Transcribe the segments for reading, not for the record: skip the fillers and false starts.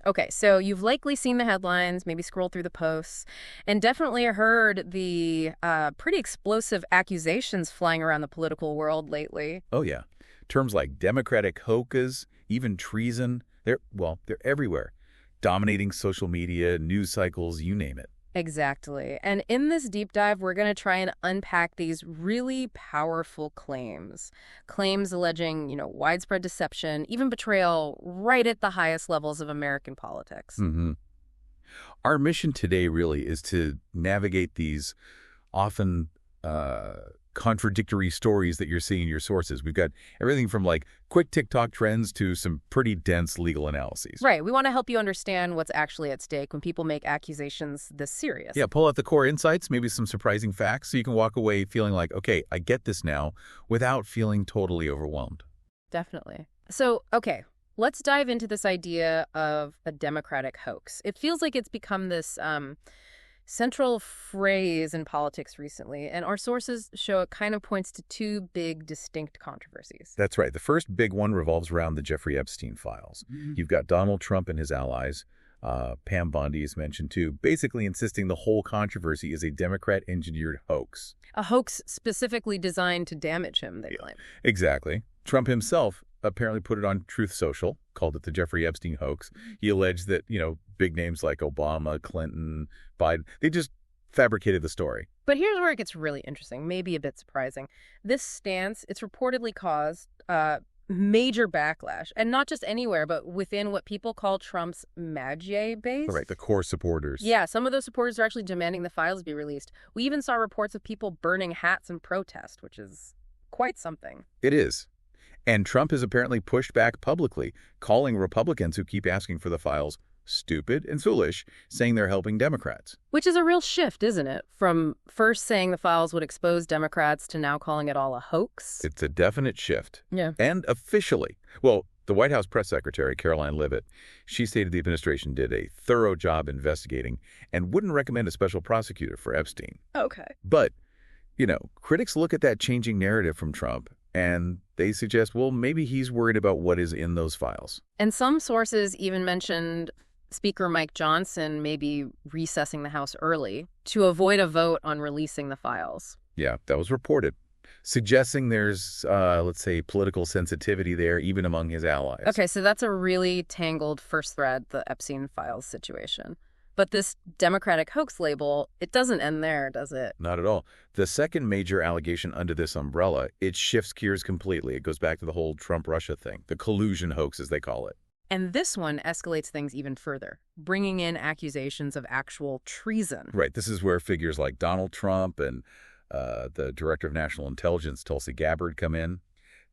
Okay, so you've likely seen the headlines, maybe scrolled through the posts, and definitely heard the pretty explosive accusations flying around the political world lately. Oh, yeah. Terms like democratic hoaxes, even treason, they're everywhere. Dominating social media, news cycles, you name it. Exactly. And in this deep dive, we're going to try and unpack these really powerful claims. Claims alleging, widespread deception, even betrayal, right at the highest levels of American politics. hmm Our mission today really is to navigate these often contradictory stories that you're seeing in your sources. We've got everything from like quick TikTok trends to some pretty dense legal analyses. Right. We want to help you understand what's actually at stake when people make accusations this serious. Yeah, pull out the core insights, maybe some surprising facts, so you can walk away feeling like, okay, I get this now, without feeling totally overwhelmed. Definitely. So, okay, let's dive into this idea of a democratic hoax. It feels like it's become this central phrase in politics recently, and our sources show it kind of points to two big, distinct controversies. That's right. The first big one revolves around the Jeffrey Epstein files. You've got Donald Trump and his allies. Pam Bondi is mentioned too, basically insisting the whole controversy is a Democrat-engineered hoax. A hoax specifically designed to damage him, they claim. Exactly. Trump himself apparently put it on Truth Social, called it the Jeffrey Epstein hoax. He alleged that, big names like Obama, Clinton, Biden, they just fabricated the story. But here's where it gets really interesting, maybe a bit surprising. This stance, it's reportedly caused major backlash, and not just anywhere, but within what people call Trump's Magier base. Right, the core supporters. Yeah, some of those supporters are actually demanding the files be released. We even saw reports of people burning hats in protest, which is quite something. It is. And Trump has apparently pushed back publicly, calling Republicans who keep asking for the files stupid and foolish, saying they're helping Democrats. Which is a real shift, isn't it? From first saying the files would expose Democrats to now calling it all a hoax. It's a definite shift. Yeah. And officially. Well, the White House press secretary, Caroline Leavitt, she stated the administration did a thorough job investigating and wouldn't recommend a special prosecutor for Epstein. Okay. But, critics look at that changing narrative from Trump and they suggest, well, maybe he's worried about what is in those files. And some sources even mentioned Speaker Mike Johnson maybe recessing the House early to avoid a vote on releasing the files. Yeah, that was reported, suggesting there's, let's say, political sensitivity there, even among his allies. Okay, so that's a really tangled first thread, the Epstein Files situation. But this Democratic hoax label, it doesn't end there, does it? Not at all. The second major allegation under this umbrella, it shifts gears completely. It goes back to the whole Trump-Russia thing, the collusion hoax, as they call it. And this one escalates things even further, bringing in accusations of actual treason. Right. This is where figures like Donald Trump and the Director of National Intelligence, Tulsi Gabbard, come in.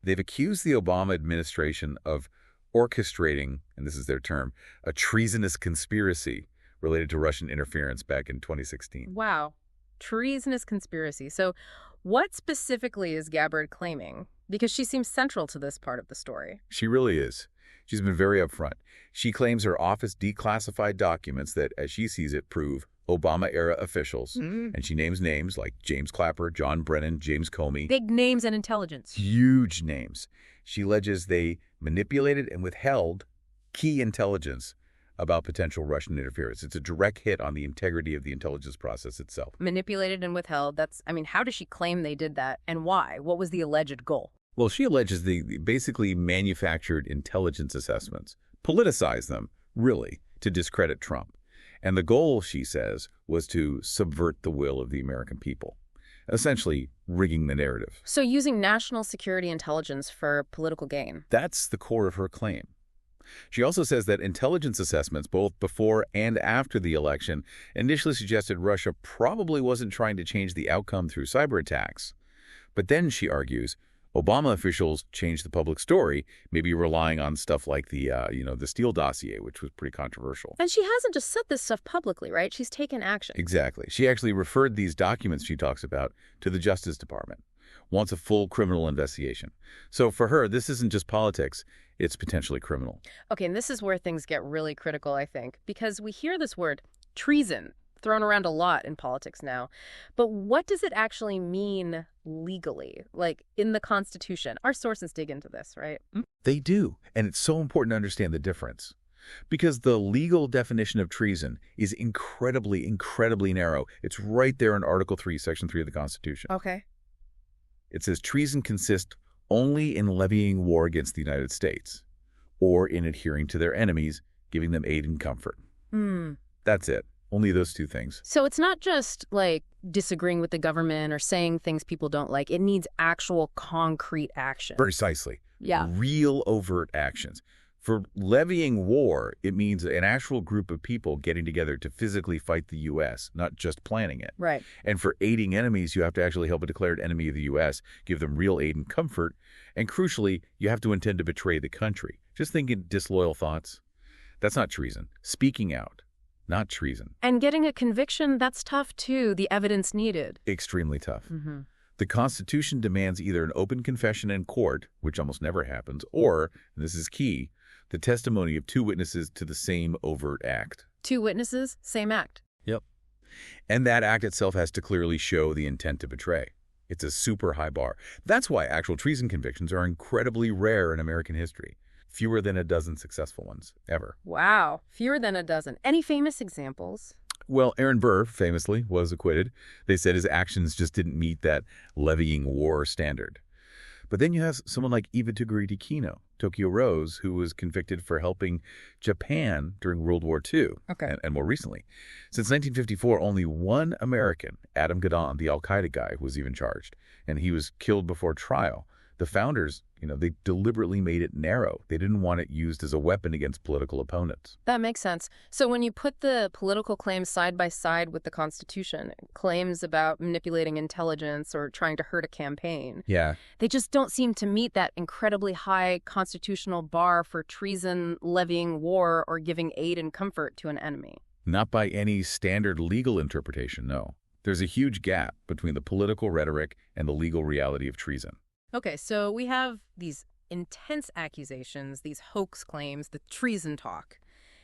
They've accused the Obama administration of orchestrating, and this is their term, a treasonous conspiracy related to Russian interference back in 2016. Wow. Treasonous conspiracy. So what specifically is Gabbard claiming? Because she seems central to this part of the story. She really is. She's been very upfront. She claims her office declassified documents that, as she sees it, prove Obama-era officials. And she names names like James Clapper, John Brennan, James Comey. Big names and intelligence. Huge names. She alleges they manipulated and withheld key intelligence about potential Russian interference. It's a direct hit on the integrity of the intelligence process itself. Manipulated and withheld. How does she claim they did that and why? What was the alleged goal? Well, she alleges they basically manufactured intelligence assessments, politicized them, really, to discredit Trump. And the goal, she says, was to subvert the will of the American people, essentially rigging the narrative. So using national security intelligence for political gain. That's the core of her claim. She also says that intelligence assessments, both before and after the election, initially suggested Russia probably wasn't trying to change the outcome through cyber attacks. But then, she argues, Obama officials changed the public story, maybe relying on stuff like the Steele dossier, which was pretty controversial. And she hasn't just said this stuff publicly, right? She's taken action. Exactly. She actually referred these documents she talks about to the Justice Department, wants a full criminal investigation. So for her, this isn't just politics, it's potentially criminal. Okay, and this is where things get really critical, I think, because we hear this word, treason, thrown around a lot in politics now. But what does it actually mean legally, like in the Constitution? Our sources dig into this, right? They do, and it's so important to understand the difference. Because the legal definition of treason is incredibly, incredibly narrow. It's right there in Article 3, Section 3 of the Constitution. Okay. It says treason consists only in levying war against the United States or in adhering to their enemies, giving them aid and comfort. That's it. Only those two things. So it's not just like disagreeing with the government or saying things people don't like. It needs actual concrete action. Precisely. Yeah. Real overt actions. For levying war, it means an actual group of people getting together to physically fight the U.S., not just planning it. Right. And for aiding enemies, you have to actually help a declared enemy of the U.S., give them real aid and comfort, and crucially, you have to intend to betray the country. Just thinking disloyal thoughts. That's not treason. Speaking out, not treason. And getting a conviction, that's tough too, the evidence needed. Extremely tough. The Constitution demands either an open confession in court, which almost never happens, or, and this is key, the testimony of two witnesses to the same overt act. Two witnesses, same act. Yep. And that act itself has to clearly show the intent to betray. It's a super high bar. That's why actual treason convictions are incredibly rare in American history. Fewer than a dozen successful ones, ever. Wow, fewer than a dozen. Any famous examples? Well, Aaron Burr, famously, was acquitted. They said his actions just didn't meet that levying war standard. But then you have someone like Eva Tuguri Kino, Tokyo Rose, who was convicted for helping Japan during World War II, and more recently. Since 1954, only one American, Adam Gadon, the al-Qaeda guy, was even charged, and he was killed before trial. The founders, they deliberately made it narrow. They didn't want it used as a weapon against political opponents. That makes sense. So when you put the political claims side by side with the Constitution, claims about manipulating intelligence or trying to hurt a campaign, they just don't seem to meet that incredibly high constitutional bar for treason, levying war, or giving aid and comfort to an enemy. Not by any standard legal interpretation, no. There's a huge gap between the political rhetoric and the legal reality of treason. Okay, so we have these intense accusations, these hoax claims, the treason talk,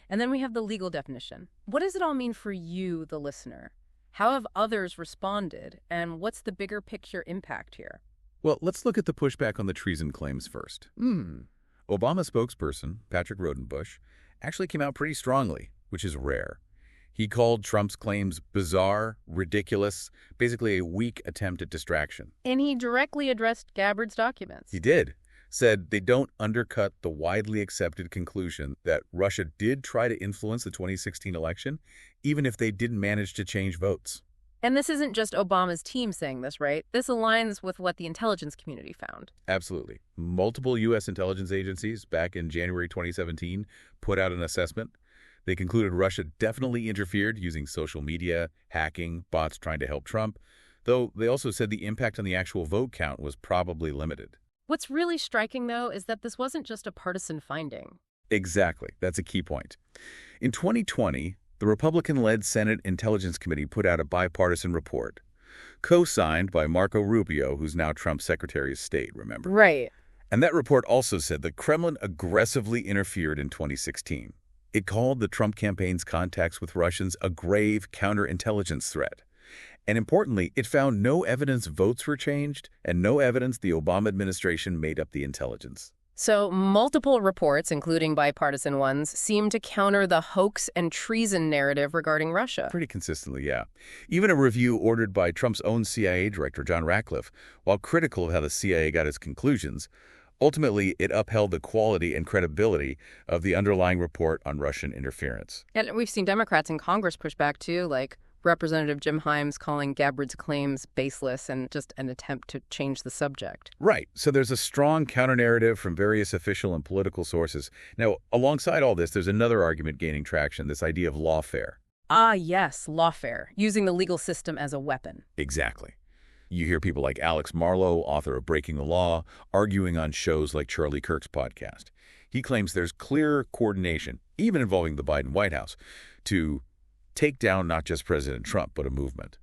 and then we have the legal definition. What does it all mean for you, the listener? How have others responded, and what's the bigger picture impact here? Well, let's look at the pushback on the treason claims first. Obama spokesperson, Patrick Rodenbush, actually came out pretty strongly, which is rare. He called Trump's claims bizarre, ridiculous, basically a weak attempt at distraction. And he directly addressed Gabbard's documents. He did. Said they don't undercut the widely accepted conclusion that Russia did try to influence the 2016 election, even if they didn't manage to change votes. And this isn't just Obama's team saying this, right? This aligns with what the intelligence community found. Absolutely. Multiple U.S. intelligence agencies back in January 2017 put out an assessment. They concluded Russia definitely interfered using social media, hacking, bots trying to help Trump, though they also said the impact on the actual vote count was probably limited. What's really striking, though, is that this wasn't just a partisan finding. Exactly. That's a key point. In 2020, the Republican-led Senate Intelligence Committee put out a bipartisan report, co-signed by Marco Rubio, who's now Trump's Secretary of State, remember? Right. And that report also said the Kremlin aggressively interfered in 2016. It called the Trump campaign's contacts with Russians a grave counterintelligence threat. And importantly, it found no evidence votes were changed and no evidence the Obama administration made up the intelligence. So multiple reports, including bipartisan ones, seem to counter the hoax and treason narrative regarding Russia. Pretty consistently, yeah. Even a review ordered by Trump's own CIA director, John Ratcliffe, while critical of how the CIA got its conclusions, ultimately, it upheld the quality and credibility of the underlying report on Russian interference. And we've seen Democrats in Congress push back, too, like Representative Jim Himes calling Gabbard's claims baseless and just an attempt to change the subject. Right. So there's a strong counter-narrative from various official and political sources. Now, alongside all this, there's another argument gaining traction, this idea of lawfare. Ah, yes, lawfare, using the legal system as a weapon. Exactly. You hear people like Alex Marlow, author of Breaking the Law, arguing on shows like Charlie Kirk's podcast. He claims there's clear coordination, even involving the Biden White House, to take down not just President Trump, but a movement.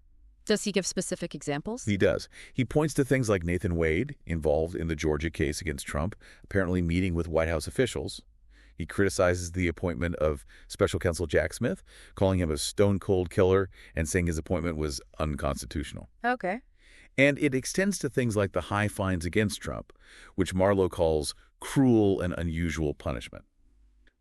Does he give specific examples? He does. He points to things like Nathan Wade, involved in the Georgia case against Trump, apparently meeting with White House officials. He criticizes the appointment of Special Counsel Jack Smith, calling him a stone-cold killer and saying his appointment was unconstitutional. Okay. And it extends to things like the high fines against Trump, which Marlow calls cruel and unusual punishment.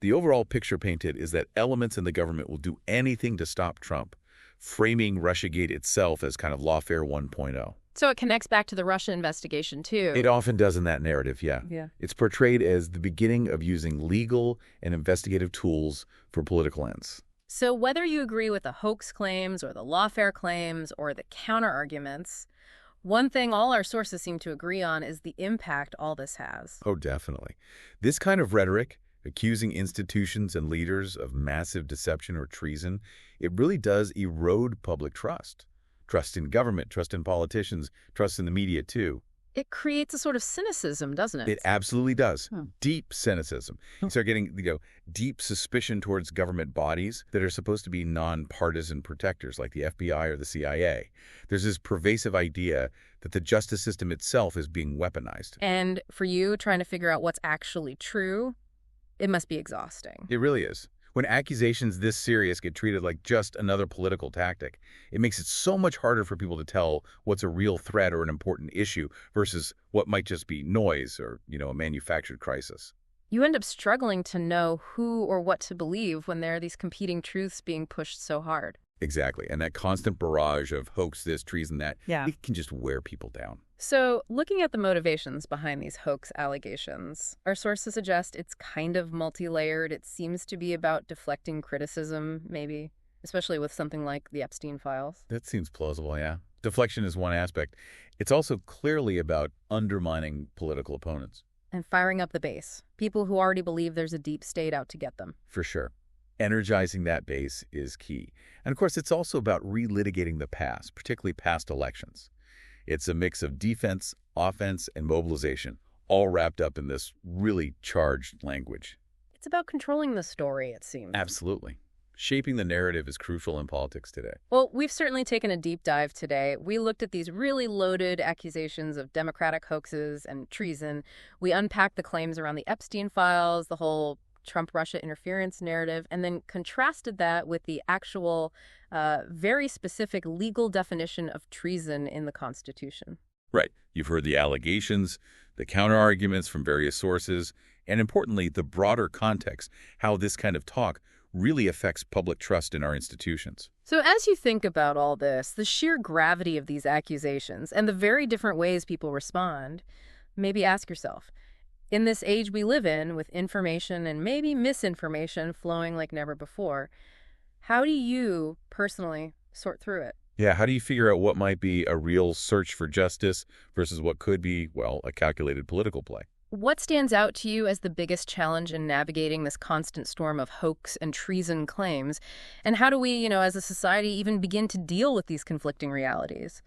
The overall picture painted is that elements in the government will do anything to stop Trump, framing Russiagate itself as kind of lawfare 1.0. So it connects back to the Russia investigation, too. It often does in that narrative, yeah. Yeah. It's portrayed as the beginning of using legal and investigative tools for political ends. So whether you agree with the hoax claims or the lawfare claims or the counter-arguments, one thing all our sources seem to agree on is the impact all this has. Oh, definitely. This kind of rhetoric, accusing institutions and leaders of massive deception or treason, it really does erode public trust. Trust in government, trust in politicians, trust in the media, too. It creates a sort of cynicism, doesn't it? It absolutely does. Hmm. Deep cynicism. You start getting, deep suspicion towards government bodies that are supposed to be nonpartisan protectors, like the FBI or the CIA. There's this pervasive idea that the justice system itself is being weaponized. And for you, trying to figure out what's actually true, it must be exhausting. It really is. When accusations this serious get treated like just another political tactic, it makes it so much harder for people to tell what's a real threat or an important issue versus what might just be noise or, a manufactured crisis. You end up struggling to know who or what to believe when there are these competing truths being pushed so hard. Exactly. And that constant barrage of hoax this, treason that, Yeah. it can just wear people down. So, looking at the motivations behind these hoax allegations, our sources suggest it's kind of multi-layered. It seems to be about deflecting criticism, maybe, especially with something like the Epstein Files. That seems plausible, yeah. Deflection is one aspect. It's also clearly about undermining political opponents. And firing up the base, people who already believe there's a deep state out to get them. For sure. Energizing that base is key. And of course, it's also about relitigating the past, particularly past elections. It's a mix of defense, offense, and mobilization, all wrapped up in this really charged language. It's about controlling the story, it seems. Absolutely. Shaping the narrative is crucial in politics today. Well, we've certainly taken a deep dive today. We looked at these really loaded accusations of Democratic hoaxes and treason. We unpacked the claims around the Epstein Files, the whole Trump-Russia interference narrative, and then contrasted that with the actual very specific legal definition of treason in the Constitution. Right. You've heard the allegations, the counter-arguments from various sources, and importantly, the broader context, how this kind of talk really affects public trust in our institutions. So as you think about all this, the sheer gravity of these accusations and the very different ways people respond, maybe ask yourself, in this age we live in, with information and maybe misinformation flowing like never before, how do you personally sort through it? Yeah, how do you figure out what might be a real search for justice versus what could be, a calculated political play? What stands out to you as the biggest challenge in navigating this constant storm of hoax and treason claims? And how do we, as a society, even begin to deal with these conflicting realities?